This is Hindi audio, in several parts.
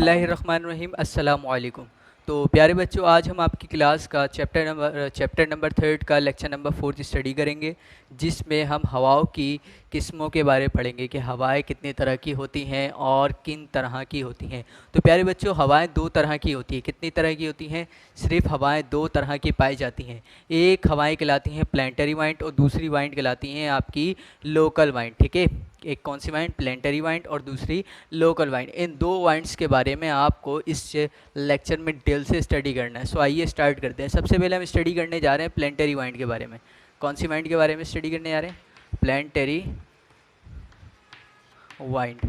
बिस्मिल्लाहिर्रहमानिर्रहीम अस्सलामु अलैकुम। तो प्यारे बच्चों, आज हम आपकी क्लास का चैप्टर नंबर 3 का लेक्चर नंबर 4 स्टडी करेंगे, जिसमें हम हवाओं की किस्मों के बारे में पढ़ेंगे कि हवाएं कितनी तरह की होती हैं और किन तरह की होती हैं। तो प्यारे बच्चों, हवाएं दो तरह की होती हैं। कितनी तरह की होती हैं? सिर्फ हवाएं दो तरह की पाई जाती हैं। एक हवाएं कहलाती हैं प्लानिटरी वाइंड और दूसरी वाइंड कहलाती हैं आपकी लोकल वाइंड। ठीक है, एक कौन सी वाइंड? प्लानिटरी वाइंड और दूसरी लोकल वाइंड। इन दो वाइंड्स के बारे में आपको इस लेक्चर में डिटेल से स्टडी करना है। सो आइए स्टार्ट करते हैं। सबसे पहले हम स्टडी करने जा रहे हैं प्लानिटरी वाइंड के बारे में। कौन सी वाइंड के बारे में स्टडी करने जा रहे हैं? Planetary wind.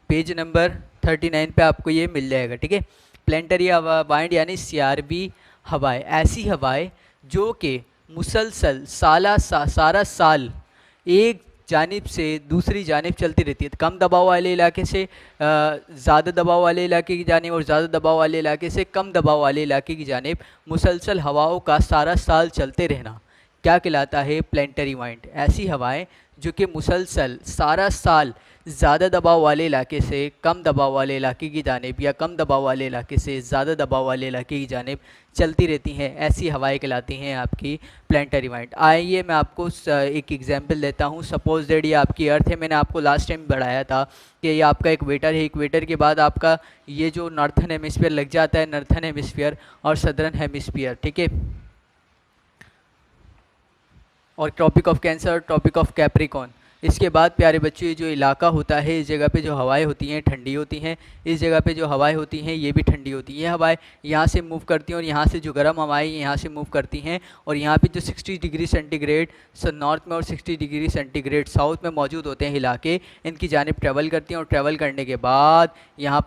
पेज नंबर 39 पे आपको ये मिल जाएगा। ठीक है, प्लानिटरी वाइंड यानी सीआरबी हवाएं, ऐसी हवाएं जो कि मुसलसल सारा साल एक जानिब से दूसरी जानिब चलती रहती है। कम दबाव वाले इलाके से ज़्यादा दबाव वाले इलाके की जानिब और ज़्यादा दबाव वाले इलाके से कम दबाव वाले इलाके की जानिब मुसलसल हवाओं का सारा साल चलते रहना क्या कहलाता है? Planetary wind. ऐसी हवाएं जो कि मुसलसल सारा साल ज़्यादा दबाव वाले इलाके से कम दबाव वाले इलाके की जानिब या कम दबाव वाले इलाके से ज़्यादा दबाव वाले इलाके की जानिब चलती रहती हैं, ऐसी हवाएं कहलाती हैं आपकी प्लानिटरी वाइंड। आइए मैं आपको एक एग्जांपल देता हूं। सपोज दैट ये आपकी अर्थ है। मैंने आपको लास्ट टाइम बढ़ाया था कि ये आपका इक्वेटर है। इक्वेटर के बाद आपका ये जो नॉर्थन हेमिस्फीयर लग जाता है, नॉर्थन हेमिस्फीयर और सदर्न हेमिस्फीयर। ठीक है, और ट्रॉपिक ऑफ कैंसर और ट्रॉपिक ऑफ कैप्रिकॉर्न। इसके बाद प्यारे बच्चों, ये जो इलाका होता है, इस जगह पे जो हवाएं होती हैं ठंडी होती हैं। इस जगह पे जो हवाएं होती हैं ये भी ठंडी होती हैं। ये हवाएं यहाँ से मूव करती हैं और यहाँ से जो गर्म हवाएं यहाँ से मूव करती हैं, और यहाँ पे जो 60 डिग्री सेंटीग्रेड नॉर्थ में और 60 डिग्री सेंटीग्रेड साउथ में मौजूद होते हैं इलाके, इनकी जानिब ट्रेवल करती हैं। और ट्रेवल करने के बाद यहाँ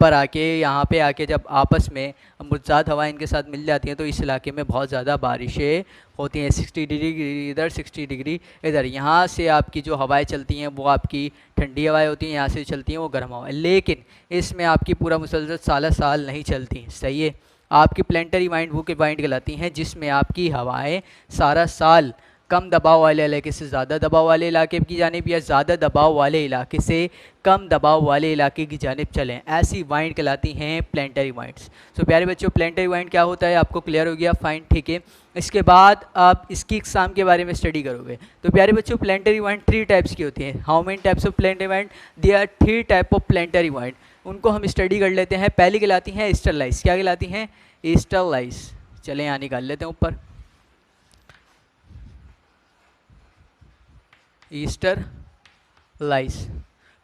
पे आके जब आपस में मुतज़ाद हवाएं इनके साथ मिल जाती हैं तो इस इलाके में बहुत ज़्यादा बारिशें होती हैं। 60 डिग्री इधर, 60 डिग्री इधर। यहाँ से आपकी जो हवाएं चलती हैं वो आपकी ठंडी हवाएं होती हैं, यहाँ से चलती हैं वो गर्म हवाएं। लेकिन इसमें आपकी पूरा मुसलसल साला साल नहीं चलती। सही है, आपकी प्लानिटरी वाइंड वो वाइंड कहलाती हैं जिसमें आपकी हवाएं सारा साल कम दबाव वाले इलाके से ज़्यादा दबाव वाले इलाके की जानिब या ज़्यादा दबाव वाले इलाके से कम दबाव वाले इलाके की जानिब चलें, ऐसी वाइंड कहलाती हैं प्लानिटरी वाइंड्स। सो प्यारे बच्चों, प्लानिटरी वाइंड क्या होता है आपको क्लियर हो गया? फाइन, ठीक है। इसके बाद आप इसकी एग्जाम के बारे में स्टडी करोगे। तो प्यारे बच्चों, प्लानिटरी वाइंड 3 टाइप्स की होती हैं। How many types of planetary wind? There are 3 type of planetary wind. उनको हम स्टडी कर लेते हैं। पहली कहलाती हैं ईस्टरलाइज। क्या कहलाती हैं? ईस्टरलाइज। चलें यहाँ निकाल लेते हैं ऊपर। ईस्टरलाइज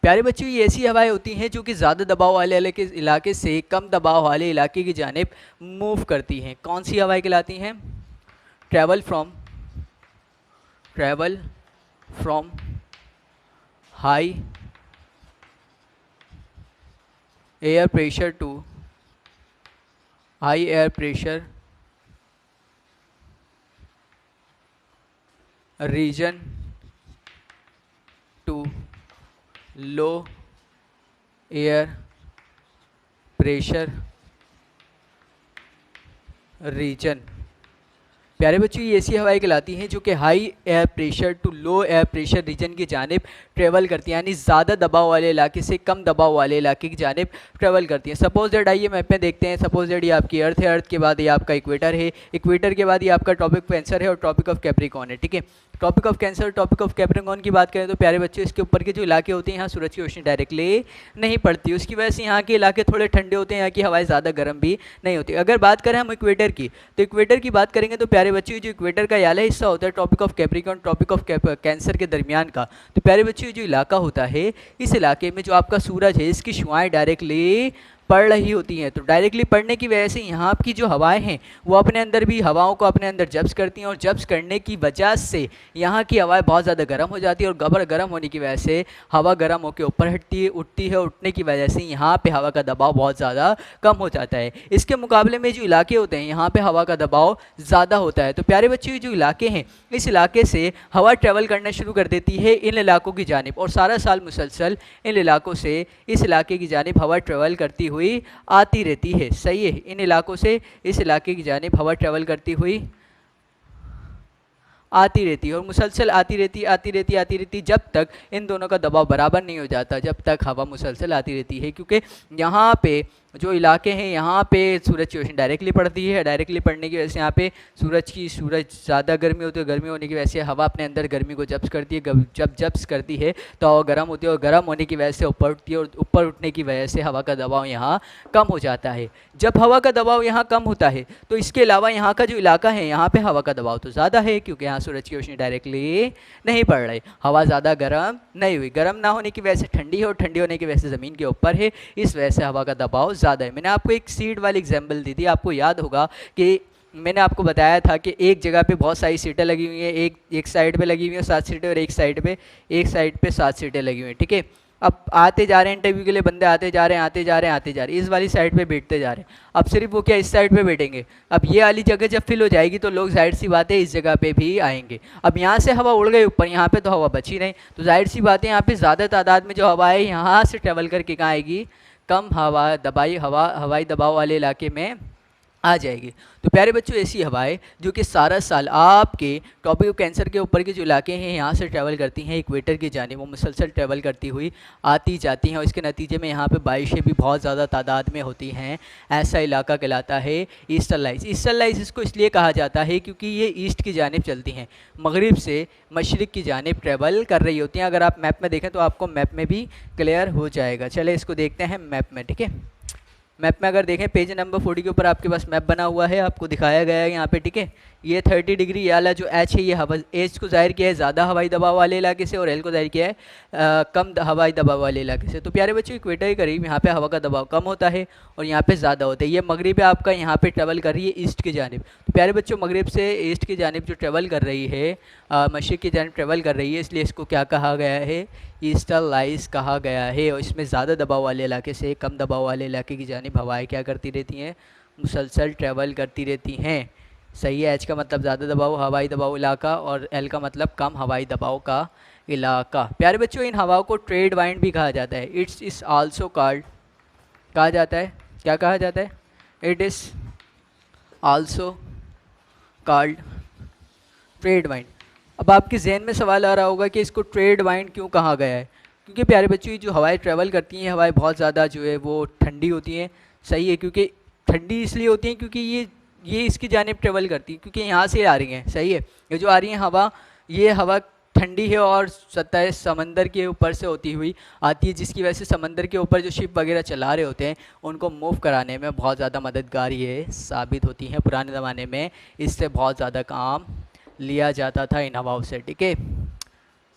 प्यारे बच्चों, ये ऐसी हवाएं होती हैं जो कि ज़्यादा दबाव वाले इलाके से कम दबाव वाले इलाके की जानिब मूव करती हैं। कौन सी हवाएं कहलाती हैं? Travel from high air pressure to high air pressure region to low air pressure region. प्यारे बच्चों, ये ऐसी हवाएं कहलाती हैं जो कि high air pressure to low air pressure region की जानिब ट्रेवल करती हैं, यानी ज़्यादा दबाव वाले इलाके से कम दबाव वाले इलाके की जानिब ट्रेवल करती हैं। सपोज दैट, आइए मैप में देखते हैं। सपोज दैट ये आपकी अर्थ है, अर्थ के बाद ये आपका इक्वेटर है, इक्वेटर के बाद ये आपका ट्रॉपिक ऑफ कैंसर है और ट्रॉपिक ऑफ कैप्रिकॉर्न है। ठीक है, Tropic of Cancer, Tropic of Capricorn की बात करें तो प्यारे बच्चों, इसके ऊपर के जो इलाके होते हैं यहाँ सूरज की रोशनी डायरेक्टली नहीं पड़ती, उसकी वजह से यहाँ के इलाके थोड़े ठंडे होते हैं, यहाँ की हवाएं ज़्यादा गर्म भी नहीं होती। अगर बात करें हम इक्वेटर की, तो इक्वेटर की बात करेंगे तो प्यारे बच्चों, जो इक्वेटर का आला हिस्सा होता है Tropic of Capricorn Tropic of Cancer के दरमियान का, तो प्यारे बच्चों जो इलाका होता है, इस इलाके में जो आपका सूरज है इसकी शुआएं डायरेक्टली पड़ रही होती हैं। तो डायरेक्टली पड़ने की वजह से यहाँ की जो हवाएं हैं वो अपने अंदर भी हवाओं को अपने अंदर जब्स करती हैं, और जब्स करने की वजह से यहाँ की हवाएं बहुत ज़्यादा गर्म हो जाती है, और गर्म होने की वजह से हवा गर्म होकर ऊपर हटती है, उठती है। उठने की वजह से यहाँ पे हवा का दबाव बहुत ज़्यादा कम हो जाता है। इसके मुकाबले में जो इलाके होते हैं यहाँ पे हवा का दबाव ज़्यादा होता है। तो प्यारे बच्चे, जो इलाके हैं, इस इलाके से हवा ट्रेवल करना शुरू कर देती है इन इलाकों की जानिब, और सारा साल मुसलसल इन इलाकों से इस इलाके की जानिब हवा ट्रेवल करती हुई आती रहती है। सही है, इन इलाकों से इस इलाके की जानिब हवा ट्रेवल करती हुई आती रहती है और मुसलसल आती रहती जब तक इन दोनों का दबाव बराबर नहीं हो जाता, जब तक हवा मुसलसल आती रहती है। क्योंकि यहाँ पे जो इलाके हैं यहाँ पे सूरज की रोशनी डायरेक्टली पड़ती है, डायरेक्टली पड़ने की वजह से यहाँ पे सूरज ज़्यादा गर्मी होती है, गर्मी होने की वजह से हवा अपने अंदर गर्मी को जब्स करती है, जब जब्स करती है तो हवा गर्म होती है और गर्म होने की वजह से ऊपर उठती है और ऊपर उठने की वजह से हवा का दबाव यहाँ कम हो जाता है। जब हवा का दबाव यहाँ कम होता है तो इसके अलावा यहाँ का जो इलाका है यहाँ पे हवा का दबाव तो ज़्यादा है, क्योंकि यहाँ सूरज की रोशनी डायरेक्टली नहीं पड़ रही, हवा ज़्यादा गर्म नहीं हुई, गर्म ना होने की वजह से ठंडी है और ठंडी होने की वजह से ज़मीन के ऊपर है, इस वजह से हवा का दबाव ज़्यादा है। मैंने आपको एक सीट वाली एग्जाम्पल दी थी, आपको याद होगा कि मैंने आपको बताया था कि एक जगह पे बहुत सारी सीटें लगी हुई हैं, एक साइड पे लगी हुई हैं 7 सीटें और एक साइड पे 7 सीटें लगी हुई हैं, ठीक है। अब आते जा रहे हैं इंटरव्यू के लिए बंदे, आते जा रहे हैं, इस वाली साइड पे बैठते जा रहे हैं। अब सिर्फ वो क्या इस साइड पे बैठेंगे, अब ये वाली जगह जब फिल हो जाएगी तो लोग जाहिर सी बात है इस जगह पे भी आएंगे। अब यहाँ से हवा उड़ गई ऊपर, यहाँ पे तो हवा बची नहीं, तो जाहिर सी बात है यहाँ पे ज़्यादा तादाद में जो हवा है यहाँ से ट्रेवल करके कहाँ आएगी, कम हवाई दबाव वाले इलाके में आ जाएगी। तो प्यारे बच्चों, ऐसी हवाएं जो कि सारा साल आपके ट्रॉपिक कैंसर के ऊपर के जो इलाके हैं यहाँ से ट्रैवल करती हैं इक्वेटर की जानिब, वो मुसलसल ट्रैवल करती हुई आती जाती हैं और इसके नतीजे में यहाँ पे बारिशें भी बहुत ज़्यादा तादाद में होती हैं। ऐसा इलाका कहलाता है ईस्टर्न लाइट्स। ईस्टर्न लाइट्स इसको इसलिए कहा जाता है क्योंकि ये ईस्ट की जानिब चलती हैं, मगरिब से मशरिक़ की जानिब ट्रैवल कर रही होती हैं। अगर आप मैप में देखें तो आपको मैप में भी क्लियर हो जाएगा। चले इसको देखते हैं मैप में, ठीक है। मैप में अगर देखें पेज नंबर 40 के ऊपर आपके पास मैप बना हुआ है, आपको दिखाया गया है यहाँ पे, ठीक है। ये 30 डिग्री ये वाला जो एच है, ये हवा एच को जाहिर किया है ज़्यादा हवाई दबाव वाले इलाके से और एल को जाहिर किया है कम हवाई दबाव वाले इलाके से। तो प्यारे बच्चों, इक्वेटर के करीब यहाँ पे हवा का दबाव कम होता है और यहाँ पे ज़्यादा होता है। ये मगरिब आपका यहाँ पे ट्रेवल कर रही है ईस्ट की जानिब। तो प्यारे बच्चों, मगरिब से ईस्ट की जानिब जो ट्रेवल कर रही है, मशरिक़ की जानिब ट्रेवल कर रही है, इसलिए इसको क्या कहा गया है, ईस्टर्न लाइट्स कहा गया है। और इसमें ज़्यादा दबाव वाले इलाके से कम दबाव वाले इलाके की जानिब हवाएं क्या करती रहती हैं, मुसलसल ट्रैवल करती रहती हैं। सही है, एच का मतलब ज़्यादा दबाव हवाई दबाव इलाका और एल का मतलब कम हवाई दबाव का इलाका। प्यारे बच्चों, इन हवाओं को ट्रेड वाइंड भी कहा जाता है। इट्स इज़ आल्सो कॉल्ड, कहा जाता है, क्या कहा जाता है, it is also called trade wind. अब आपके जहन में सवाल आ रहा होगा कि इसको ट्रेड वाइंड क्यों कहा गया है। क्योंकि प्यारे बच्चों, ये जो हवाएं ट्रैवल करती हैं, हवाएं बहुत ज़्यादा जो है वो ठंडी होती हैं। सही है, क्योंकि ठंडी इसलिए होती हैं क्योंकि ये इसकी जानिब ट्रैवल करती है, क्योंकि यहाँ से आ रही हैं। सही है, ये जो आ रही हैं हवा, ये हवा ठंडी है और सतह समंदर के ऊपर से होती हुई आती है, जिसकी वजह से समंदर के ऊपर जो शिप वगैरह चला रहे होते हैं उनको मूव कराने में बहुत ज़्यादा मददगार ये साबित होती हैं। पुराने ज़माने में इससे बहुत ज़्यादा काम लिया जाता था इन हवाओं से, ठीक है।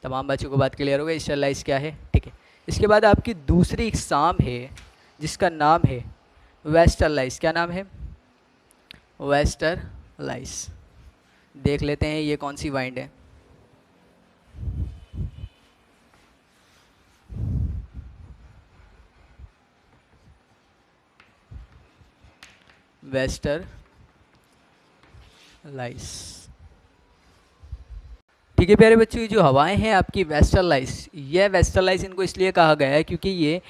तमाम बच्चों को बात क्लियर हो गई, ईस्टर्न लाइट्स क्या है, ठीक है। इसके बाद आपकी दूसरी इकसाम है जिसका नाम है वेस्टर्न लाइट्स। क्या नाम है, वेस्टर्न लाइट्स। देख लेते हैं ये कौन सी वाइंड है। वेस्टर्न लाइट्स, ठीक है प्यारे बच्चों। ये जो हवाएं हैं आपकी वेस्टर्न लाइट्स, ये वेस्टर्न लाइट्स इनको इसलिए कहा गया है क्योंकि ये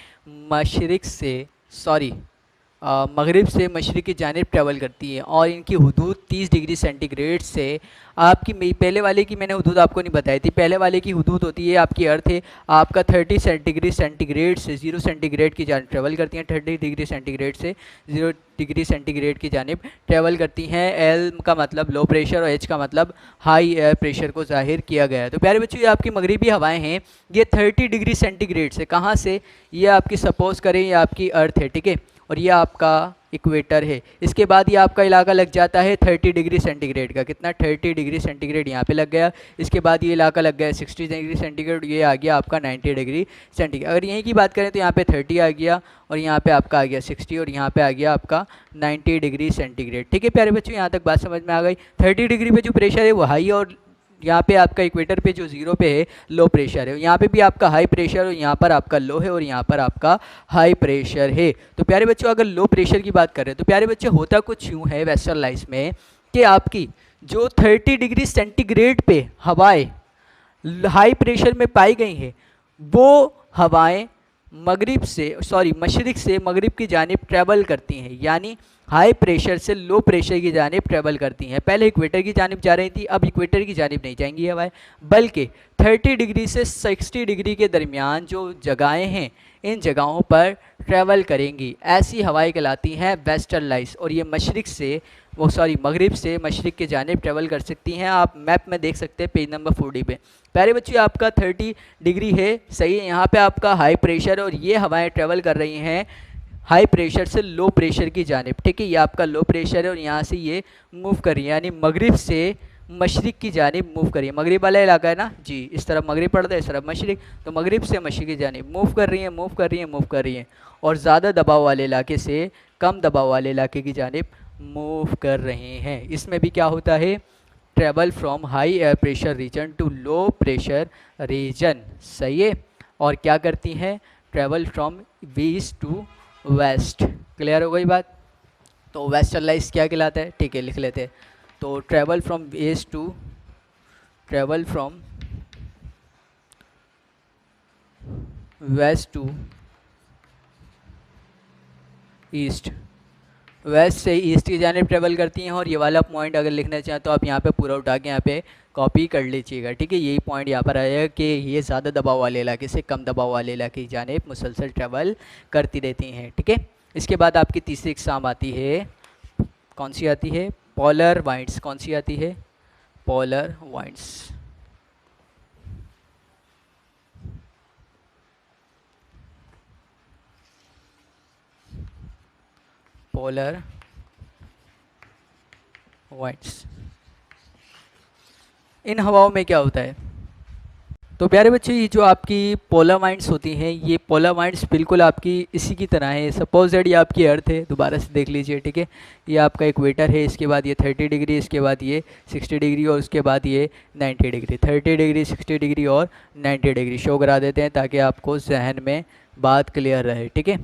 मगरिब से मशरिक़ की जानिब ट्रैवल करती है और इनकी हुदूद 30 डिग्री सेंटीग्रेड से आपकी, पहले वाले की मैंने हुदूद आपको नहीं बताई थी। पहले वाले की हुदूद होती है आपकी अर्थ है आपका 30 डिग्री सेंटीग्रेड से 0 सेंटीग्रेड की जानिब ट्रैवल करती हैं, 30 डिग्री सेंटीग्रेड से 0 डिग्री सेंटीग्रेड की जानिब ट्रैवल करती हैं। एल का मतलब लो प्रेशर और एच का मतलब हाई एयर प्रेशर को जाहिर किया गया है। तो प्यारे बच्चों, ये आपकी मगरिबी हवाएं हैं, ये 30 डिग्री सेंटीग्रेड से, कहाँ से, ये आपकी सपोज करें ये आपकी अर्थ है, ठीक है, और ये आपका इक्वेटर है। इसके बाद ये आपका इलाका लग जाता है 30 डिग्री सेंटीग्रेड का, कितना, 30 डिग्री सेंटीग्रेड यहाँ पे लग गया। इसके बाद ये इलाका लग गया 60 डिग्री सेंटीग्रेड, ये आ गया आपका 90 डिग्री सेंटीग्रेड। अगर यहीं की बात करें तो यहाँ पे 30 आ गया और यहाँ पे आपका आ गया 60 और यहाँ पे आ गया आपका 90 डिग्री सेंटीग्रेड, ठीक है प्यारे बच्चों। यहाँ तक बात समझ में आ गई। 30 डिग्री पे जो प्रेशर है वो हाई और यहाँ पे आपका इक्वेटर पे जो 0 पे है लो प्रेशर है। यहाँ पे भी आपका हाई प्रेशर और यहाँ पर आपका लो है और यहाँ पर आपका हाई प्रेशर है। तो प्यारे बच्चों, अगर लो प्रेशर की बात करें तो प्यारे बच्चों होता कुछ यूँ है वेस्टर्न लाइट्स में कि आपकी जो 30 डिग्री सेंटीग्रेड पे हवाएं हाई प्रेशर में पाई गई हैं वो हवाएं मशरिक से मगरिब की जानिब ट्रैवल करती हैं, यानी हाई प्रेशर से लो प्रेशर की जानिब ट्रैवल करती हैं। पहले इक्वेटर की जानिब जा रही थी, अब इक्वेटर की जानिब नहीं जाएंगी हवाएं, बल्कि 30 डिग्री से 60 डिग्री के दरमियान जो जगहें हैं इन जगहों पर ट्रैवल करेंगी। ऐसी हवाएं कहलाती हैं वेस्टर्लाइज, और ये मगरिब से मशरिक की जानिब ट्रैवल कर सकती हैं। आप मैप में देख सकते हैं पेज नंबर 40 पे। प्यारे बच्चों, आपका 30 डिग्री है, सही है। यहाँ पे आपका हाई प्रेशर और ये हवाएं ट्रैवल कर रही हैं हाई प्रेशर से लो प्रेशर की जानिब, ठीक है। ये आपका लो प्रेशर है और यहाँ से ये मूव कर रही है, यानी मगरिब से मशरिक की जानिब मूव कर रही है। मगरिब वाला इलाका है ना जी, इस तरफ मगरिब पड़ता है, इस तरफ मशरिक, तो मगरिब से मशरिक की जानिब मूव कर रही है और ज़्यादा दबाव वाले इलाके से कम दबाव वाले इलाके की जानिब मूव कर रहे हैं। इसमें भी क्या होता है, travel from high air pressure region to low pressure region, सही है। और क्या करती हैं, travel from east to west. Clear हो गई बात। तो वेस्टर्लाइज क्या कहलाता है, ठीक है, लिख लेते हैं। तो travel from west to east, west से ईस्ट की जानिब ट्रेवल करती हैं। और ये वाला पॉइंट अगर लिखना चाहें तो आप यहाँ पे पूरा उठा के यहाँ पे कॉपी कर लीजिएगा, ठीक है। यही पॉइंट यहाँ पर आएगा कि ये ज़्यादा दबाव वाले इलाके से कम दबाव वाले इलाके की जानिब मुसलसल ट्रेवल करती रहती हैं, ठीक है। इसके बाद आपकी तीसरी एग्जाम आती है, कौन सी आती है, पोलर वाइंड्स। कौन सी आती है, पोलर वाइंड्स। पोलर वाइंड्स, इन हवाओं में क्या होता है। तो प्यारे बच्चे, ये जो आपकी पोलर वाइंड्स होती हैं, ये पोलर वाइंड्स बिल्कुल आपकी इसी की तरह है। सपोज दैट ये आपकी अर्थ है, दोबारा से देख लीजिए, ठीक है। ये आपका इक्वेटर है, इसके बाद ये 30 डिग्री, इसके बाद ये 60 डिग्री और उसके बाद ये 90 डिग्री। 30 डिग्री, 60 डिग्री और 90 डिग्री शो करा देते हैं ताकि आपको जहन में बात क्लियर रहे, ठीक है।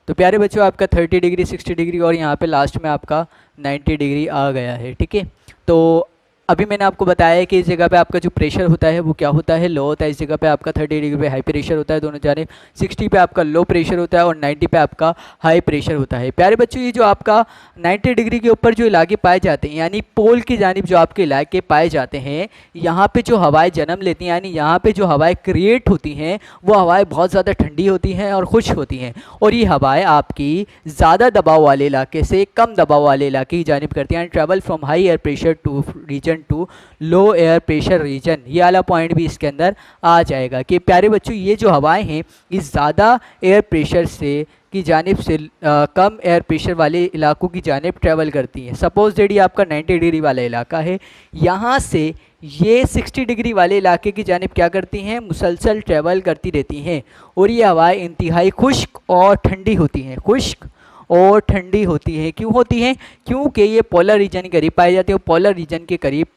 तो प्यारे बच्चों, आपका 30 डिग्री, 60 डिग्री और यहाँ पे लास्ट में आपका 90 डिग्री आ गया है, ठीक है। तो अभी मैंने आपको बताया है कि इस जगह पे आपका जो प्रेशर होता है वो क्या होता है, लो होता है। इस जगह पे आपका 30 डिग्री पे हाई प्रेशर होता है दोनों जानिब, 60 पे आपका लो प्रेशर होता है और 90 पे आपका हाई प्रेशर होता है। प्यारे बच्चों, ये जो आपका 90 डिग्री के ऊपर जो इलाके पाए जाते हैं, यानी पोल की जानिब जो आपके इलाके पाए जाते हैं, यहाँ पे जो हवाएं जन्म लेती हैं, यानी यहाँ पे जो हवाएं क्रिएट होती हैं, वो हवाएं बहुत ज़्यादा ठंडी होती हैं और खुश्क होती हैं। और ये हवाएं आपकी ज़्यादा दबाव वाले इलाके से कम दबाव वाले इलाके की जानिब करती हैं। Travel from high air pressure to region to low air pressure region, ये वाला पॉइंट भी इसके अंदर आ जाएगा कि प्यारे बच्चों, ये जो हवाएं हैं ये ज़्यादा एयर प्रेशर से की जानिब से कम एयर प्रेशर वाले इलाकों की जानिब ट्रैवल करती हैं। सपोज दैट ये आपका 90 डिग्री वाला इलाका है, यहाँ से ये 60 डिग्री वाले इलाके की जानिब क्या करती हैं, मुसलसल ट्रैवल करती रहती हैं। और ये हवाएं इंतहाई खुश्क और ठंडी होती हैं, खुश्क और ठंडी होती है। क्यों होती हैं, क्योंकि ये पोलर रीजन के करीब पाए जाते हैं। पोलर रीजन के करीब,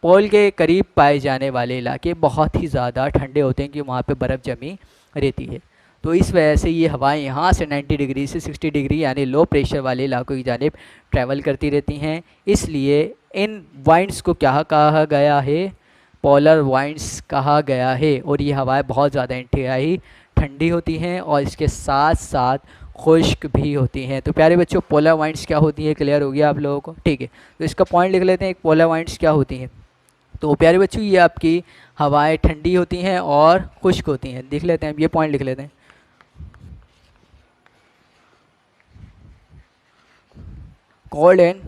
पोल के करीब पाए जाने वाले इलाके बहुत ही ज़्यादा ठंडे होते हैं, कि वहाँ पे बर्फ़ जमी रहती है। तो इस वजह से ये हवाएं यहाँ से 90 डिग्री से 60 डिग्री यानी लो प्रेशर वाले इलाकों की जानिब ट्रैवल करती रहती हैं। इसलिए इन वाइंड्स को क्या कहा गया है, पोलर वाइंड्स कहा गया है। और ये हवाएं बहुत ज़्यादा इंतहाई ठंडी होती हैं और इसके साथ साथ खुश्क भी होती हैं। तो प्यारे बच्चों, पोलर वाइंड्स क्या होती है, क्लियर हो गया आप लोगों को, ठीक है। तो इसका पॉइंट लिख लेते हैं, एक पोलर वाइंड्स क्या होती हैं। तो प्यारे बच्चों, ये आपकी हवाएं ठंडी होती हैं और खुश्क होती हैं। देख लेते हैं, ये पॉइंट लिख लेते हैं। कोल्ड एंड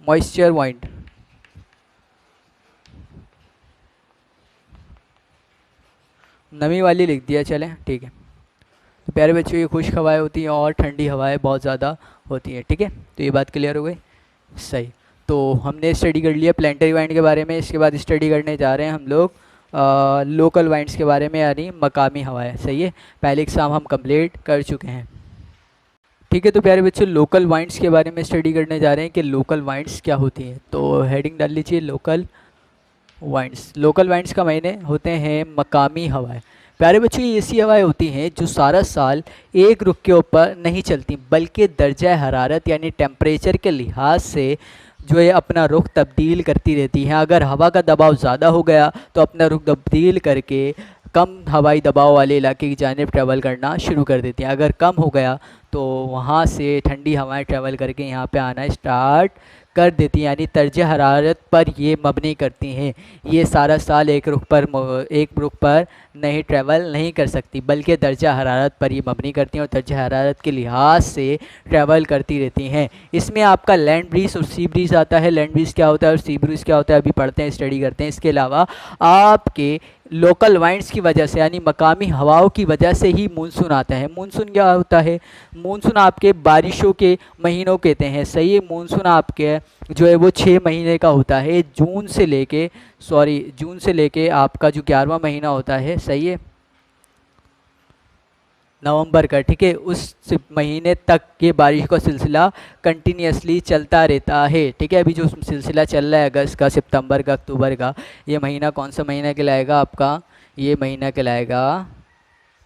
मॉइस्चर वाइंड, नमी वाली लिख दिया, चलें, ठीक है। तो प्यारे बच्चों, ये खुश्क हवाएं होती हैं और ठंडी हवाएं बहुत ज़्यादा होती हैं, ठीक है। तो ये बात क्लियर हो गई, सही। तो हमने स्टडी कर लिया प्लानिटरी वाइंड के बारे में। इसके बाद स्टडी करने जा रहे हैं हम लोग लोकल वाइंड्स के बारे में, यानी मकामी हवाएं, सही है। पहले एग्ज़ाम हम कंप्लीट कर चुके हैं, ठीक है। तो प्यारे बच्चों, लोकल वाइंड्स के बारे में स्टडी करने जा रहे हैं कि लोकल वाइंड्स क्या होती हैं। तो हेडिंग डाल लीजिए, लोकल वाइंड्स। लोकल वाइंड्स का मायने होते हैं मकामी हवाएं। प्यारे बच्चों, ये ऐसी हवाएं होती हैं जो सारा साल एक रुख के ऊपर नहीं चलती, बल्कि दर्जा हरारत यानी टेम्परेचर के लिहाज से जो है अपना रुख तब्दील करती रहती हैं। अगर हवा का दबाव ज़्यादा हो गया तो अपना रुख तब्दील करके कम हवाई दबाव वाले इलाके की जानिब ट्रैवल करना शुरू कर देती हैं। अगर कम हो गया तो वहाँ से ठंडी हवाएं ट्रैवल करके यहाँ पे आना स्टार्ट कर देती हैं, यानी तर्ज हरारत पर ये मबनी करती हैं। ये सारा साल एक रुख पर नहीं ट्रैवल नहीं कर सकती, बल्कि दर्जा हरारत पर ये मबनी करती हैं और दर्जा हरारत के लिहाज से ट्रैवल करती रहती हैं। इसमें आपका लैंड ब्रीज और सी ब्रीज आता है। लैंड ब्रीज क्या होता है और सी ब्रीज क्या होता है अभी पढ़ते हैं, स्टडी करते हैं। इसके अलावा आपके लोकल वाइंड्स की वजह से, यानी मकामी हवाओं की वजह से ही मानसून आता है। मानसून क्या होता है? मानसून आपके बारिशों के महीनों कहते हैं, सही है। मानसून आपके जो है वो 6 महीने का होता है, जून से लेके आपका जो 11वां महीना होता है, सही है, नवंबर का, ठीक है, उस महीने तक ये बारिश का सिलसिला कंटिन्यूसली चलता रहता है। ठीक है, अभी जो सिलसिला चल रहा है अगस्त का, सितंबर का, अक्टूबर का, ये महीना कौन सा महीना कहलाएगा आपका? ये महीना कहलाएगा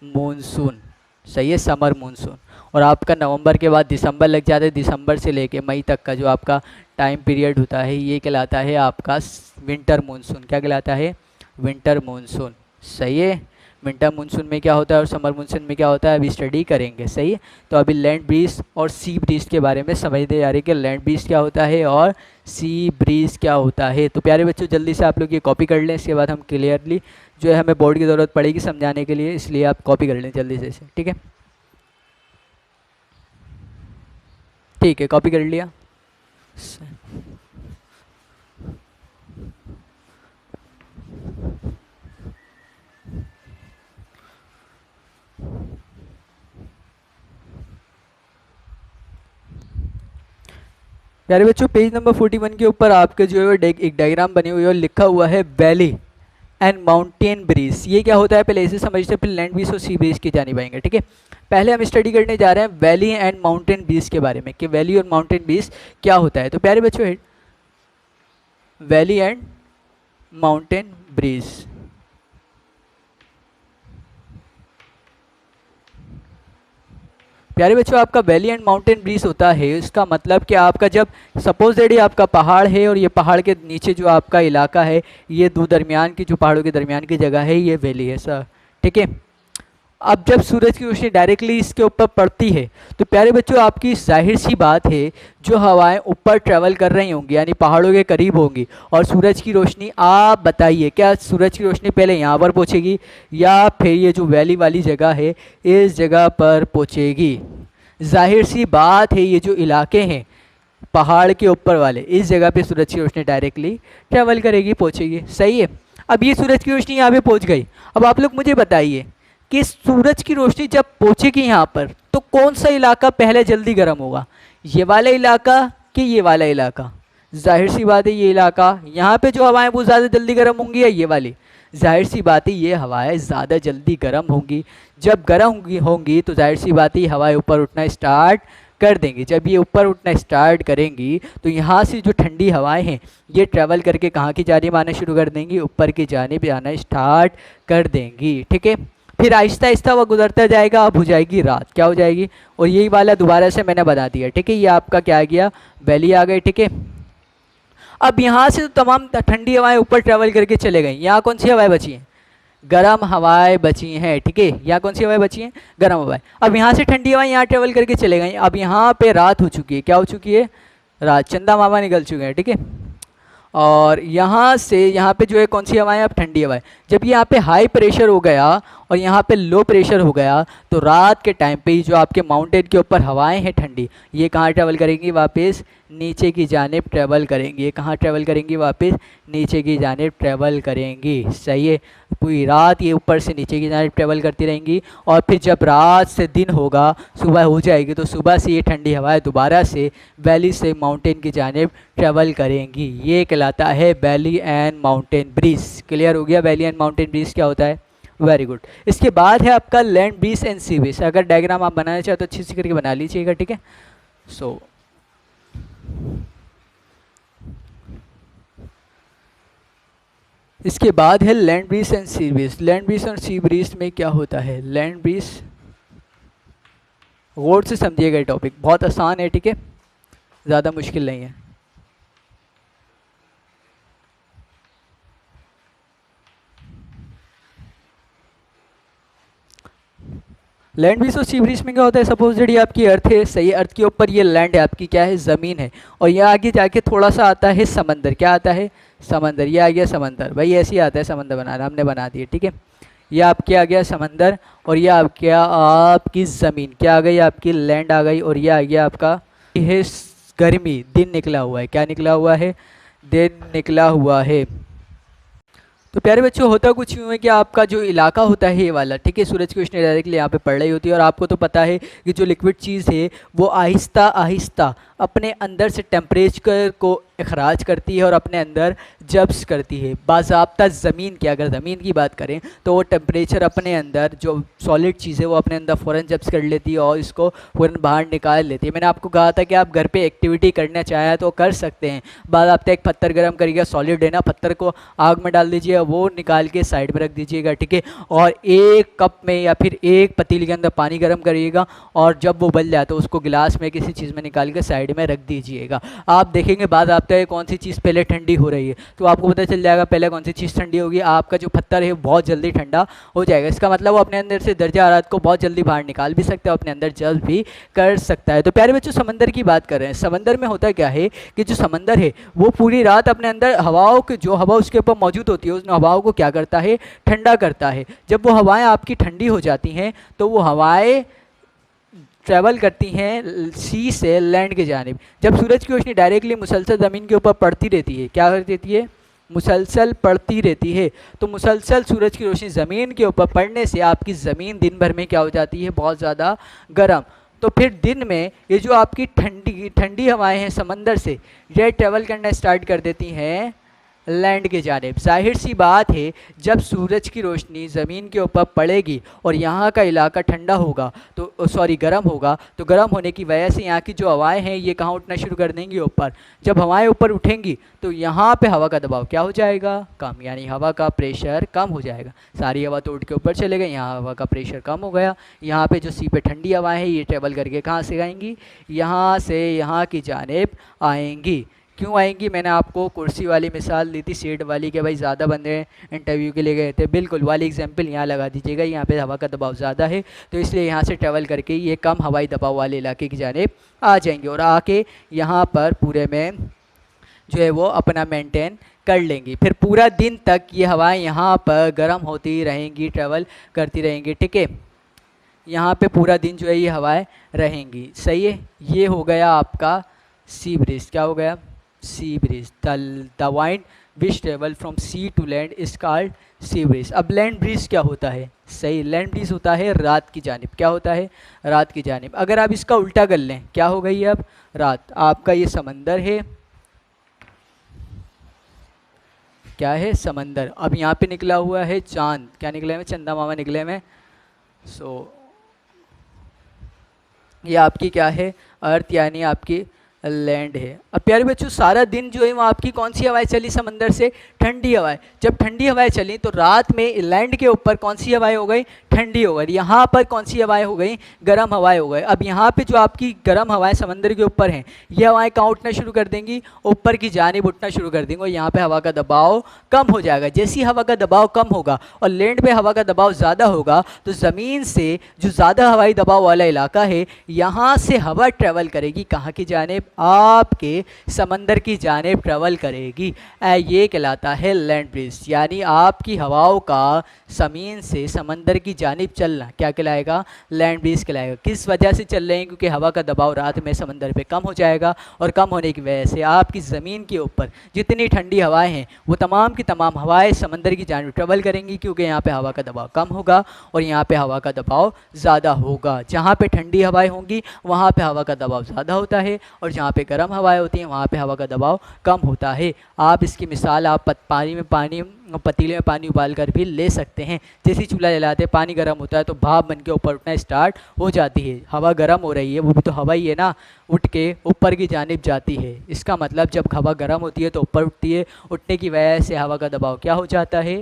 मानसून, सही है, समर मानसून। और आपका नवंबर के बाद दिसंबर लग जाता है, दिसंबर से लेके मई तक का जो आपका टाइम पीरियड होता है ये कहलाता है आपका विंटर मानसून। क्या कहलाता है? विंटर मानसून, सही है। विंटर मानसून में क्या होता है और समर मानसून में क्या होता है अभी स्टडी करेंगे, सही है। तो अभी लैंड ब्रीज और सी ब्रीज के बारे में समझते जा रहे हैं कि लैंड ब्रीज क्या होता है और सी ब्रीज क्या होता है। तो प्यारे बच्चों जल्दी से आप लोग ये कॉपी कर लें, इसके बाद हम क्लियरली जो है हमें बोर्ड की ज़रूरत पड़ेगी समझाने के लिए, इसलिए आप कॉपी कर लें जल्दी से इसे, ठीक है। ठीक है, कॉपी कर लिया। प्यारे बच्चों पेज नंबर 41 के ऊपर आपके जो है एक डायग्राम बनी हुई है और लिखा हुआ है वैली एंड माउंटेन ब्रीज। ये क्या होता है पहले इसे समझते हैं, फिर लैंड ब्रीज और सी ब्रीज की जानिब आएंगे, ठीक है। पहले हम स्टडी करने जा रहे हैं वैली एंड माउंटेन ब्रीज के बारे में कि वैली और माउंटेन ब्रीज क्या होता है। तो प्यारे बच्चों वैली एंड माउंटेन ब्रीज, प्यारे बच्चों आपका वैली एंड माउंटेन ब्रीज होता है, इसका मतलब कि आपका जब सपोज दैट ये आपका पहाड़ है और ये पहाड़ के नीचे जो आपका इलाका है, ये दो दरमियान की जो पहाड़ों के दरमियान की जगह है ये वैली है सर, ठीक है। अब जब सूरज की रोशनी डायरेक्टली इसके ऊपर पड़ती है तो प्यारे बच्चों आपकी जाहिर सी बात है जो हवाएं ऊपर ट्रैवल कर रही होंगी यानी पहाड़ों के करीब होंगी और सूरज की रोशनी, आप बताइए क्या सूरज की रोशनी पहले यहाँ पर पहुँचेगी या फिर ये जो वैली वाली जगह है इस जगह पर पहुँचेगी? जाहिर सी बात है ये जो इलाके हैं पहाड़ के ऊपर वाले इस जगह पे सूरज की रोशनी डायरेक्टली ट्रैवल करेगी, पहुँचेगी, सही है। अब ये सूरज की रोशनी यहाँ पे पहुँच गई। अब आप लोग मुझे बताइए कि सूरज की रोशनी जब पहुंचेगी यहाँ पर तो कौन सा इलाका पहले जल्दी गर्म होगा, ये वाला इलाका कि ये वाला इलाका? जाहिर सी बात है ये इलाका, यहाँ पे जो हवाएं वो ज़्यादा जल्दी गर्म होंगी या ये वाली? जाहिर सी बात है ये हवाएं ज़्यादा जल्दी गर्म होंगी। जब गर्म होंगी तो जाहिर सी बात है हवाएं ऊपर उठना स्टार्ट कर देंगी। जब ये ऊपर उठना स्टार्ट करेंगी तो यहाँ से जो ठंडी हवाएं हैं ये ट्रैवल करके कहाँ की जानिब आना शुरू कर देंगी? ऊपर की जानिब आना स्टार्ट कर देंगी, ठीक है। फिर आहिस्ता आहिस्ता वह गुजरता जाएगा, अब हो जाएगी रात, क्या हो जाएगी? और यही वाला दोबारा से मैंने बता दिया, ठीक है। ये आपका क्या आ गया? वैली आ गई, ठीक है। अब यहाँ से तो तमाम ठंडी हवाएं ऊपर ट्रैवल करके चले गई, यहाँ कौन सी हवाएं बची हैं? गर्म हवाएं बची हैं, ठीक है। यहाँ कौन सी हवाएं बची हैं? गर्म हवाएं। अब यहाँ से ठंडी हवाएं यहाँ ट्रैवल करके चले गई। अब यहाँ पे रात हो चुकी है, क्या हो चुकी है? रात, चंदा मामा निकल चुके हैं, ठीक है। और यहाँ से यहाँ पे जो है कौन सी हवाएं? अब ठंडी हवाएं। जब यहाँ पे हाई प्रेशर हो गया और यहाँ पे लो प्रेशर हो गया तो रात के टाइम पे जो आपके माउंटेन के ऊपर हवाएं हैं ठंडी, ये कहाँ ट्रैवल करेंगी? वापस नीचे की जानिब ट्रैवल करेंगी। ये कहाँ ट्रैवल करेंगी? वापस नीचे की जानिब ट्रैवल करेंगी, सही है। पूरी रात ये ऊपर से नीचे की जानिब ट्रैवल करती रहेंगी और फिर जब रात से दिन होगा, सुबह हो जाएगी, तो सुबह से ये ठंडी हवाएं दोबारा से वैली से माउंटेन की जानिब ट्रैवल करेंगी। ये कहलाता है valley and mountain breeze. Clear हो गया वैली एंड माउंटेन ब्रीज क्या होता है? Very good. इसके बाद है आपका land breeze and sea breeze. अगर डायग्राम आप बनाना चाहे तो अच्छी से करके बना लीजिएगा, ठीक है। सो इसके बाद है land breeze and sea bridge. Land breeze और सी ब्रीज में क्या होता है? लैंड ब्रीज, गौर से समझिएगा, टॉपिक बहुत आसान है, ठीक है, ज़्यादा मुश्किल नहीं है। लैंड ब्रीज और सी ब्रीज में क्या होता है, सपोज ये आपकी अर्थ है, सही, अर्थ के ऊपर ये लैंड है आपकी, क्या है, ज़मीन है, और यहाँ आगे जाके थोड़ा सा आता है समंदर, क्या आता है, समंदर, ये आ गया समंदर, भाई ऐसे ही आता है समंदर बनाना, हमने बना दिया, ठीक है। ये आपके आ गया समंदर, और ये आपके आपकी ज़मीन, क्या आ गई, आपकी लैंड आ गई, और ये आ गया आपका ये गर्मी, दिन निकला हुआ है, क्या निकला हुआ है, दिन निकला हुआ है। तो प्यारे बच्चों, होता कुछ यूँ है कि आपका जो इलाका होता है ये वाला, ठीक है, सूरज की रोशनी डायरेक्टली यहाँ पे पड़ रही होती है, और आपको तो पता है कि जो लिक्विड चीज़ है वो आहिस्ता आहिस्ता अपने अंदर से टेम्परेचर को अखराज करती है और अपने अंदर जब्स करती है। बाज़ाब्ता ज़मीन की, अगर ज़मीन की बात करें तो वो टेम्परेचर अपने अंदर, जो सॉलिड चीज़ है वो अपने अंदर फ़ौरन जब्स कर लेती है और इसको फ़ौरन बाहर निकाल लेती है। मैंने आपको कहा था कि आप घर पे एक्टिविटी करना चाहें तो कर सकते हैं। बाज़ाब्ता एक पत्थर गर्म करिएगा, सॉलिड है ना, पत्थर को आग में डाल दीजिए, वो निकाल के साइड में रख दीजिएगा, ठीक है, और एक कप में या फिर एक पतीले के अंदर पानी गर्म करिएगा, और जब वो उबल जाए तो उसको गिलास में किसी चीज़ में निकाल के साइड में रख दीजिएगा। आप देखेंगे बाज़ाब्ता है कौन सी चीज़ पहले ठंडी हो रही है, तो आपको पता चल जाएगा पहले कौन सी चीज़ ठंडी होगी, आपका जो पत्थर है बहुत जल्दी ठंडा हो जाएगा। इसका मतलब वो अपने अंदर से दर्जा हरारत को बहुत जल्दी बाहर निकाल भी सकता है, अपने अंदर जल्द भी कर सकता है। तो प्यारे बच्चों, समंदर की बात कर रहे हैं, समंदर में होता क्या है कि जो समंदर है वो पूरी रात अपने अंदर हवाओं के, जो हवा उसके ऊपर मौजूद होती है उन हवाओं को क्या करता है, ठंडा करता है। जब वो हवाएं आपकी ठंडी हो जाती हैं तो वो हवाएं ट्रैवल करती हैं सी से लैंड के जानिब। जब सूरज की रोशनी डायरेक्टली मुसलसल ज़मीन के ऊपर पड़ती रहती है, क्या कर देती है, मुसलसल पड़ती रहती है, तो मुसलसल सूरज की रोशनी ज़मीन के ऊपर पड़ने से आपकी ज़मीन दिन भर में क्या हो जाती है, बहुत ज़्यादा गर्म। तो फिर दिन में ये जो आपकी ठंडी ठंडी हवाएं हैं समंदर से, ये ट्रैवल करना स्टार्ट कर देती हैं लैंड के जानिब। जाहिर सी बात है जब सूरज की रोशनी ज़मीन के ऊपर पड़ेगी और यहाँ का इलाका ठंडा होगा, तो सॉरी गर्म होगा, तो गर्म होने की वजह से यहाँ की जो हवाएं हैं ये कहाँ उठना शुरू कर देंगी, ऊपर। जब हवाएं ऊपर उठेंगी तो यहाँ पे हवा का दबाव क्या हो जाएगा, कम, यानी हवा का प्रेशर कम हो जाएगा। सारी हवा तो उठ के ऊपर चले गई, यहाँ हवा का प्रेशर कम हो गया। यहाँ पे जो सी पे ठंडी हवाएं हैं ये ट्रेवल करके कहाँ से आएंगी, यहाँ से यहाँ की जानिब आएंगी। क्यों आएंगी, मैंने आपको कुर्सी वाली मिसाल दी थी, सीट वाली, के भाई ज़्यादा बंदे इंटरव्यू के लिए गए थे, बिल्कुल वाली एग्जांपल यहाँ लगा दीजिएगा। यहाँ पे हवा का दबाव ज़्यादा है तो इसलिए यहाँ से ट्रैवल करके ये कम हवाई दबाव वाले इलाके की जानिब आ जाएंगे, और आके यहाँ पर पूरे में जो है वो अपना मेंटेन कर लेंगी। फिर पूरा दिन तक ये हवाएँ यहाँ पर गर्म होती रहेंगी, ट्रैवल करती रहेंगी, ठीक है। यहाँ पे पूरा दिन जो है ये हवाएँ रहेंगी, सही है। ये हो गया आपका सी ब्रीज, क्या हो गया, sea breeze. The wind which travel from sea to land is called sea breeze. अब लैंड ब्रीज क्या होता है, सही, लैंड ब्रीज होता है रात की जानिब, क्या होता है, रात की जानिब। अगर आप इसका उल्टा कर लें, क्या हो गई अब रात, आपका ये समंदर है, क्या है, समंदर। अब यहाँ पे निकला हुआ है चांद, क्या निकले हुए, चंदा मामा निकले हुए। सो ये आपकी क्या है, अर्थ, यानी आपकी लैंड है। अब प्यारे बच्चों, सारा दिन जो है वो आपकी कौन सी हवाएं चली समंदर से, ठंडी हवाएं। जब ठंडी हवाएं चली तो रात में लैंड के ऊपर कौन सी हवाएं हो गई, ठंडी हो गई। यहाँ पर कौन सी हवाएं हो गई, गर्म हवाएं हो गई। अब यहाँ पे जो आपकी गर्म हवाएं समंदर के ऊपर हैं, ये हवाएं कहाँ उठना शुरू कर देंगी, ऊपर की जानिब उठना शुरू कर देंगी, और यहाँ पे हवा का दबाव कम हो जाएगा। जैसी हवा का दबाव कम होगा और लैंड पे हवा का दबाव ज़्यादा होगा तो ज़मीन से जो ज़्यादा हवाई दबाव वाला इलाका है, यहाँ से हवा ट्रेवल करेगी कहाँ की जानिब, आपके समंदर की जानिब ट्रेवल करेगी। ये कहलाता है लैंड ब्रीज, यानी आपकी हवाओं का ज़मीन से समंदर की जानिब चलना क्या कहलाएगा, लैंड ब्रीज कहलाएगा। किस वजह से चल रहे हैं, क्योंकि हवा का दबाव रात में समंदर पे कम हो जाएगा, और कम होने की वजह से आपकी ज़मीन के ऊपर जितनी ठंडी हवाएं हैं वो तमाम की तमाम हवाएं समंदर की जानिब ट्रेवल करेंगी, क्योंकि यहाँ पे हवा का दबाव कम होगा और यहाँ पे हवा का दबाव ज़्यादा होगा। जहाँ पे ठंडी हवाएं होंगी वहाँ पे हवा का दबाव ज़्यादा होता है, और जहाँ पे गर्म हवाएं होती हैं वहाँ पे हवा का दबाव कम होता है। आप इसकी मिसाल आप पतीले में पानी उबाल कर भी ले सकते हैं। जैसे चूल्हा जलाते हैं, पानी गर्म होता है तो भाप बन के ऊपर उठना स्टार्ट हो जाती है। हवा गर्म हो रही है, वो भी तो हवा ही है ना, उठ के ऊपर की जानिब जाती है। इसका मतलब जब हवा गर्म होती है तो ऊपर उठती है, उठने की वजह से हवा का दबाव क्या हो जाता है,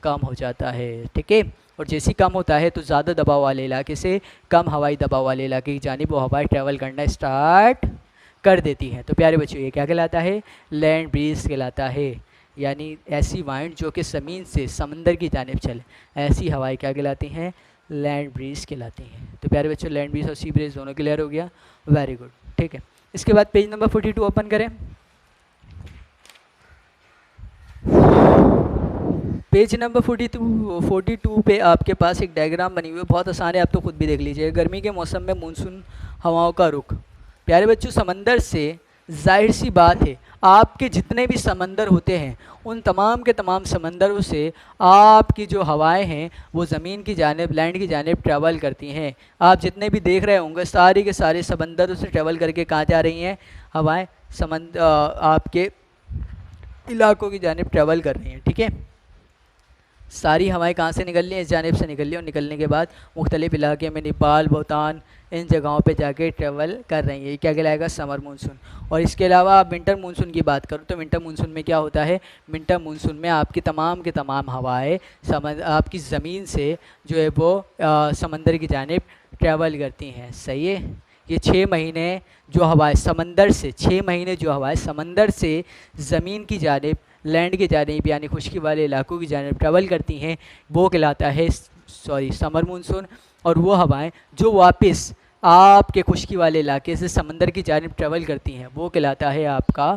कम हो जाता है, ठीक है। और जैसे कम होता है तो ज़्यादा दबाव वाले इलाके से कम हवाई दबाव वाले इलाके की जानिब वो हवाएं ट्रैवल करना स्टार्ट कर देती हैं। तो प्यारे बच्चों, ये क्या कहलाता है, लैंड ब्रीज कहलाता है, यानी ऐसी वाइंड जो कि ज़मीन से समंदर की जानिब चले, ऐसी हवाएं क्या कहलाती हैं, लैंड ब्रीज कहलाती हैं। तो प्यारे बच्चों लैंड ब्रीज और सी ब्रीज दोनों क्लियर हो गया, वेरी गुड, ठीक है। इसके बाद पेज नंबर 42 ओपन करें। पेज नंबर 42 पे आपके पास एक डायग्राम बनी हुई है, बहुत आसान है, आप तो खुद भी देख लीजिए। गर्मी के मौसम में मानसून हवाओं का रुख। प्यारे बच्चों समंदर से जाहिर सी बात है आपके जितने भी समंदर होते हैं उन तमाम के तमाम समंदरों से आपकी जो हवाएं हैं वो ज़मीन की जानिब, लैंड की जानिब ट्रैवल करती हैं। आप जितने भी देख रहे होंगे सारे के सारे समंदरों से ट्रैवल करके कहाँ जा रही हैं हवाएं, आपके इलाकों की जानिब ट्रैवल कर रही हैं, ठीक है। सारी हवाएं कहाँ से निकल रही हैं, इस जानिब से निकल रही हैं, और निकलने के बाद मुख्तलिफ़ इलाके में नेपाल, भूटान, इन जगहों पे जाके ट्रैवल कर रही है। ये क्या कहलाएगा, समर मानसून। और इसके अलावा आप विंटर मानसून की बात करूँ तो विंटर मानसून में क्या होता है, विंटर मानसून में आपकी तमाम के तमाम हवाएँ आपकी ज़मीन से जो है वो समंदर की जानिब ट्रैवल करती हैं, सही है। ये 6 महीने जो हवाएँ समंदर से, 6 महीने जो हवाएँ समंदर से ज़मीन की जानिब, लैंड की जानिब यानी खुश्की वाले इलाकों की जानिब ट्रैवल करती हैं, वो कहलाता है समर मानसून। और वो हवाएं जो वापस आपके खुश्की वाले इलाके से समंदर की जानिब ट्रैवल करती हैं वो कहलाता है आपका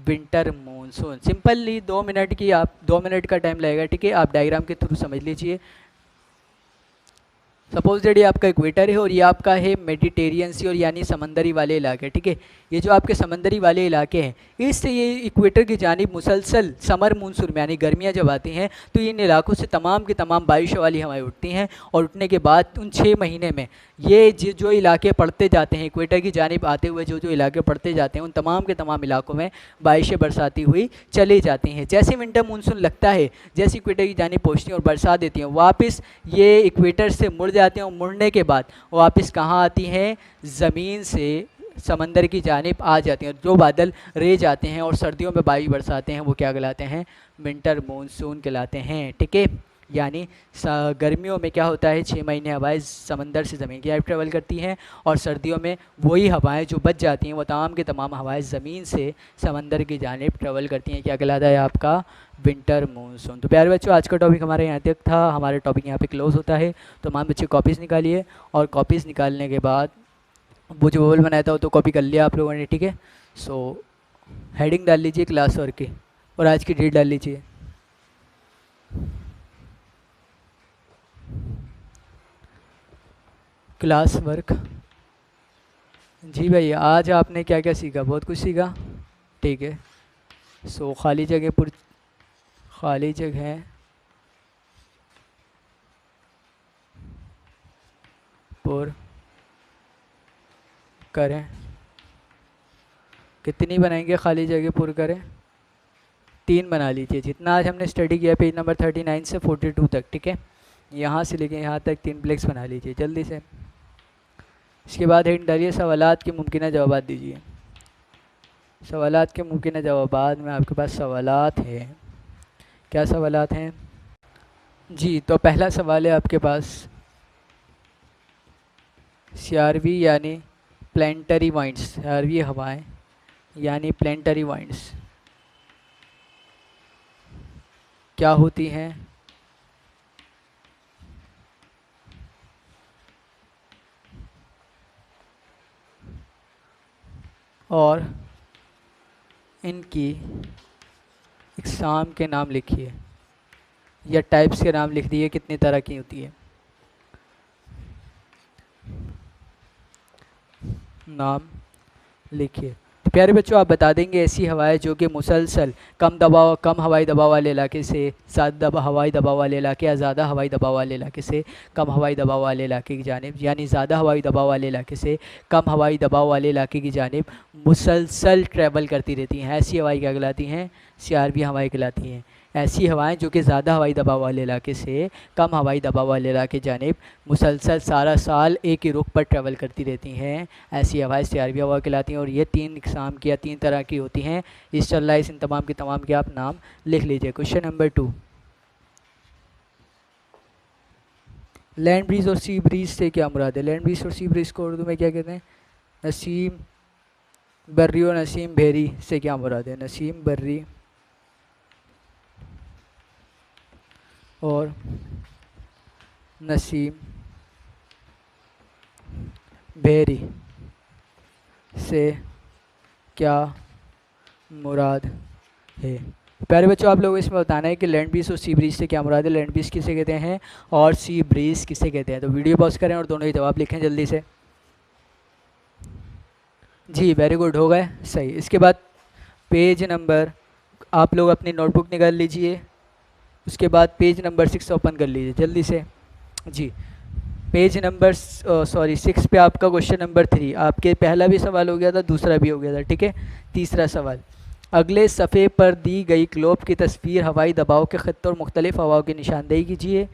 विंटर मानसून। सिंपली 2 मिनट की, आप 2 मिनट का टाइम लगेगा, ठीक है, आप डायग्राम के थ्रू समझ लीजिए। सपोज दैट ये आपका इक्वेटर है और ये आपका है मेडिटेरियन सी और यानी समंदरी वाले इलाके, ठीक है। ये जो आपके समंदरी वाले इलाके हैं इससे ये इक्वेटर की जानिब मुसलसल समर मानसून में यानी गर्मियाँ जब आती हैं तो इन इलाकों से तमाम की तमाम बारिश वाली हवाएं उठती हैं, और उठने के बाद उन 6 महीने में ये जो इलाके पड़ते जाते हैं, इक्वेटर की जानिब आते हुए जो इलाके पड़ते जाते हैं उन तमाम के तमाम इलाकों में बारिशें बरसाती हुई चली जाती हैं। जैसे विंटर मानसून लगता है, जैसे इक्वेटर की जानिब पहुँचती हैं और बरसात देती हैं, वापस ये इक्वेटर से मुड़ जाते हैं और मुड़ने के बाद वापस कहाँ आती हैं, ज़मीन से समंदर की जानिब आ जाती हैं। जो बादल रह जाते हैं और सर्दियों में बारिश बरसाते हैं वो क्या कहलाते हैं, विंटर मानसून कहलाते हैं, ठीक है। यानी गर्मियों में क्या होता है, 6 महीने हवाएं समंदर से ज़मीन की जानिब ट्रेवल करती हैं, और सर्दियों में वही हवाएं जो बच जाती हैं वो तमाम के तमाम हवाएं ज़मीन से समंदर की जानिब ट्रेवल करती हैं, क्या कहलाता है आपका विंटर मानसून। तो प्यारे बच्चों आज का टॉपिक हमारे यहाँ तक था, हमारे टॉपिक यहाँ पे क्लोज होता है। तो तमाम बच्चे कॉपीज़ निकालिए, और कॉपीज़ निकालने के बाद वो जो बबल बनाया था वो तो कॉपी कर लिया आप लोगों ने, ठीक है। सो हेडिंग डाल लीजिए क्लास वर्क की, और आज की डेट डाल लीजिए। क्लास वर्क, जी भैया आज आपने क्या क्या सीखा, बहुत कुछ सीखा, ठीक है। सो खाली जगह पुर करें। कितनी बनाएंगे खाली जगह पुर करें, 3 बना लीजिए। जितना आज हमने स्टडी किया पेज नंबर 39 से 42 तक, ठीक है, यहाँ से लेके यहाँ तक 3 ब्लैक्स बना लीजिए जल्दी से। इसके बाद हेड डालिए सवालात के मुमकिन जवाब दीजिए। सवालात के मुमकिन जवाब में आपके पास सवालात हैं, क्या सवालात हैं जी। तो पहला सवाल है आपके पास सीआरवी यानी प्लानिटरी वाइंड्स, सीआरवी हवाएं यानी प्लानिटरी वाइंड्स क्या होती हैं, और इनकी इकसाम के नाम लिखिए, या टाइप्स के नाम लिख दिए कितनी तरह की होती है, नाम लिखिए। तो प्यारे बच्चों आप बता देंगे ऐसी हवाएं जो कि मुसलसल कम हवाई दबाव वाले इलाके से ज़्यादा हवाई दबाव वाले इलाके, या ज़्यादा हवाई दबाव वाले इलाके से कम हवाई दबाव वाले इलाके की जानिब, यानी ज़्यादा हवाई दबाव वाले इलाके से कम हवाई दबाव वाले इलाके की जानिब मुसलसल ट्रैवल करती रहती हैं, ऐसी हवाएं क्या कहलाती हैं, सीआरवी हवाएं कहलाती हैं। ऐसी हवाएं जो कि ज़्यादा हवाई दबाव वाले इलाके से कम हवाई दबाव वाले इलाके की जानिब मुसलसल सारा साल एक ही रुख पर ट्रैवल करती रहती हैं, ऐसी हवाएं सीआरवी हवा कहलाती हैं। और ये 3 इकसाम की या 3 तरह की होती हैं। इंशाअल्लाह इन तमाम के आप नाम लिख लीजिए। क्वेश्चन नंबर 2, लैंड ब्रीज और सी ब्रीज से क्या मुराद है। लैंड ब्रीज और सी ब्रीज को उर्दू में क्या कहते हैं, नसीम बर्री और नसीम भेरी से क्या मुराद है, नसीम बर्री और नसीम भेरी से क्या मुराद है। प्यारे बच्चों, आप लोगों को इसमें बताना है कि लैंड ब्रीज और सी ब्रीज से क्या मुराद है। लैंड ब्रीज किसे कहते हैं और सी ब्रीज किसे कहते हैं। तो वीडियो पॉज करें और दोनों ही जवाब लिखें जल्दी से। जी वेरी गुड, हो गए सही। इसके बाद पेज नंबर, आप लोग अपनी नोटबुक निकाल लीजिए। उसके बाद पेज नंबर 6 ओपन कर लीजिए जल्दी से। जी पेज नंबर 6 पे आपका क्वेश्चन नंबर 3, आपके पहला भी सवाल हो गया था, दूसरा भी हो गया था, ठीक है। तीसरा सवाल, अगले सफ़े पर दी गई ग्लोब की तस्वीर हवाई दबाव के खत्ते और मुख्तलिफ हवाओं की निशानदेही कीजिए।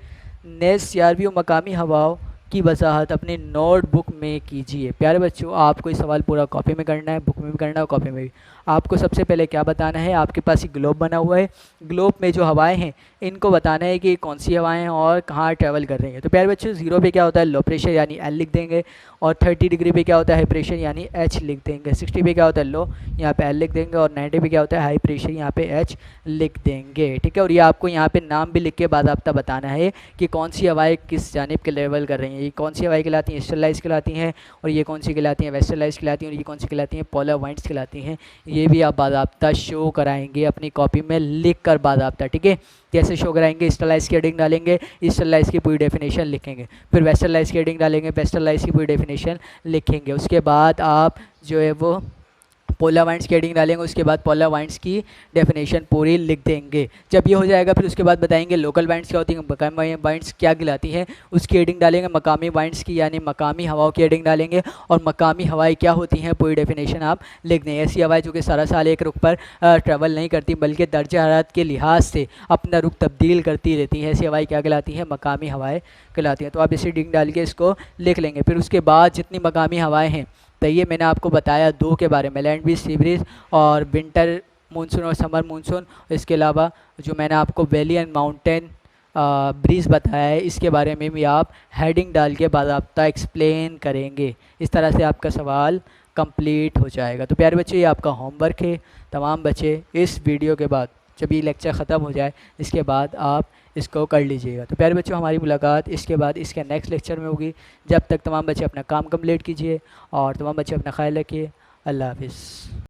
नेस सीआरबी और मकामी हवाओं की वजाहत अपनी नोटबुक में कीजिए। प्यारे बच्चों, आपको ये सवाल पूरा कॉपी में करना है, बुक में भी करना है, कॉपी में भी। आपको सबसे पहले क्या बताना है, आपके पास एक ग्लोब बना हुआ है, ग्लोब में जो हवाएं हैं इनको बताना है कि कौन सी हवाएं हैं और कहाँ ट्रैवल कर रही हैं। तो प्यारे बच्चों, 0 पे क्या होता है लो प्रेशर यानी एल लिख देंगे, और 30 डिग्री पे क्या होता है हाई प्रेशर यानी एच लिख देंगे। 60 पे क्या होता है लो, यहाँ पे एल लिख देंगे, और 90 पे क्या होता है हाई प्रेशर, यहाँ पे एच लिख देंगे, ठीक है। और ये आपको यहाँ पे नाम भी लिख के बाकायदा बताना है कि कौन सी हवाएं किस जानिब के लेवल कर रही हैं। ये कौन सी हवाएं कहलाती हैं, ईस्टर्लाइज कहलाती हैं, और ये कौन सी कहलाती हैं, वेस्टर्लाइज कहलाती हैं, और ये कौन सी कहलाती हैं, पोलर वाइंड्स कहलाती हैं। ये भी आप बाकायदा शो कराएंगे अपनी कॉपी में लिख कर बाकायदा, ठीक है। कैसे शो कराएंगे, ईस्टर्लाइज की हेडिंग डालेंगे, ईस्टर्लाइज की पूरी डेफिनेशन लिखेंगे, फिर वेस्टर्लाइज की हेडिंग डालेंगे, वेस्टर्लाइज की पूरी डेफिनेशन लिखेंगे। उसके बाद आप जो है वो पोलर वाइंड्स की हेडिंग डालेंगे, उसके बाद पोलर वाइंड्स की डेफिनेशन पूरी लिख देंगे। जब ये हो जाएगा फिर उसके बाद बताएंगे लोकल वाइंड्स क्या होती हैं, मकामी वाइंड्स क्या कहलाती हैं, उसकी हेडिंग डालेंगे। मकामी वाइंड्स की यानी मकामी हवाओं की हेडिंग डालेंगे, और मकामी हवाएं क्या होती हैं पूरी डेफिनेशन आप लिख दें। ऐसी हवाएं जो कि सारा साल एक रुख पर ट्रैवल नहीं करती बल्कि दर्जा हरारत के लिहाज से अपना रुख तब्दील करती रहती हैं, ऐसी हवाएं क्या कहलाती हैं, मकामी हवाएँ कहलाती हैं। तो आप इसी हेडिंग डाल के इसको लिख लेंगे। फिर उसके बाद जितनी मकामी हवाएँ हैं, तो ये मैंने आपको बताया 2 के बारे में, लैंड ब्रीज, सी ब्रीज, और विंटर मानसून और समर मानसून। इसके अलावा जो मैंने आपको वैली एंड माउंटेन ब्रीज बताया है, इसके बारे में भी आप हेडिंग डाल के बाकायदा एक्सप्लेन करेंगे। इस तरह से आपका सवाल कंप्लीट हो जाएगा। तो प्यारे बच्चे, ये आपका होमवर्क है। तमाम बच्चे इस वीडियो के बाद जब ये लेक्चर ख़त्म हो जाए इसके बाद आप इसको कर लीजिएगा। तो प्यारे बच्चों, हमारी मुलाकात इसके बाद इसके नेक्स्ट लेक्चर में होगी। जब तक तमाम बच्चे अपना काम कंप्लीट कीजिए और तमाम बच्चे अपना ख्याल रखिए। अल्लाह हाफ़िज़।